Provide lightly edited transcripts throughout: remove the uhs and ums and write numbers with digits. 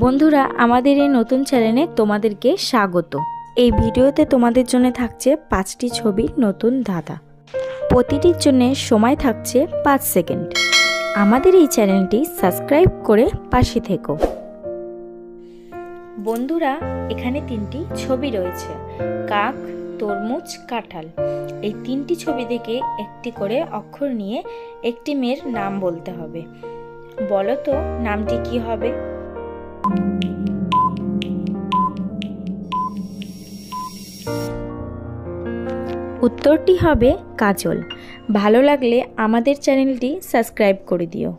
বন্ধুরা, আমাদের এই নতুন চ্যানেলে তোমাদেরকে স্বাগত। এই ভিডিওতে তোমাদের জন্য থাকছে 5টি ছবির নতুন ধাঁধা। প্রতিটির জন্য সময় থাকছে 5 সেকেন্ড। আমাদের এই চ্যানেলটি সাবস্ক্রাইব করে পাশে থেকো। বন্ধুরা, এখানে 3টি ছবি রয়েছে, কাক, তরমুজ, কাঁঠাল। এই 3টি ছবি থেকে একটি করে অক্ষর নিয়ে একটি মেয়ের নাম বলতে হবে। বলো তো নামটি কি হবে? উত্তরটি হবে কাজল। ভালো লাগলে আমাদের চ্যানেলটি সাবস্ক্রাইব করে দিও।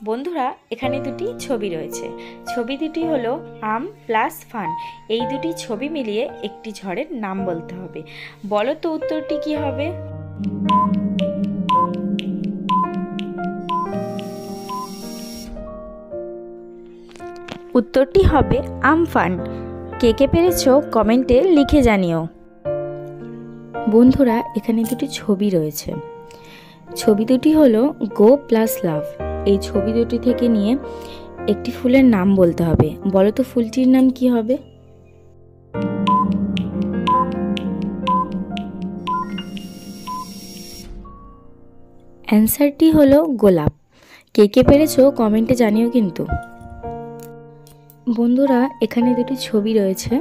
বন্ধুরা, এখানে দুটি ছবি রয়েছে। ছবি দুটি হলো আম প্লাস ফান। এই দুটি ছবি মিলিয়ে একটি ঝড়ের নাম বলতে হবে। বলো তো উত্তরটি কি হবে? উত্তরটি হবে আমফান। কে কে পেরেছো কমেন্টে লিখে জানিও। বন্ধুরা, এখানে দুটি ছবি রয়েছে। ছবি দুটি হলো গো প্লাস লাভ। এই ছবি দুটি থেকে নিয়ে একটি ফুলের নাম বলতে হবে। বলো তো ফুলটির নাম কি হবে? অ্যান্সারটি হলো গোলাপ। কে কে পেরেছো কমেন্টে জানিও কিন্তু। বন্ধুরা, এখানে দুটি ছবি রয়েছে,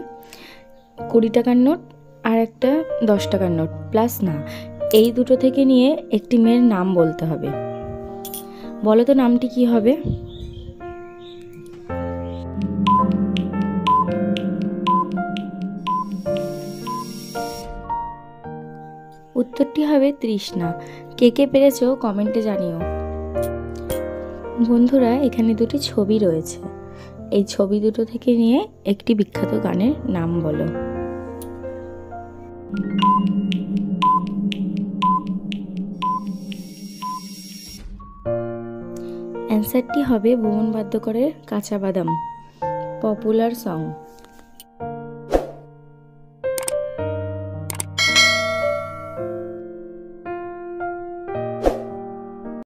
20 টাকার নোট আর একটা 10 টাকার নোট প্লাস না। এই দুটো থেকে নিয়ে একটি মেয়ের নাম বলতে হবে। বলো তো নামটি কি হবে? উত্তরটি হবে তৃষ্ণা। কে কে পেরেছো কমেন্টে জানিও। বন্ধুরা, এখানে দুটি ছবি রয়েছে। এই ছবি দুটো থেকে নিয়ে একটি বিখ্যাত গানের নাম বলো। অ্যান্সারটি হবে ভুবন বাদ্যকরের কাঁচা বাদাম, পপুলার সং।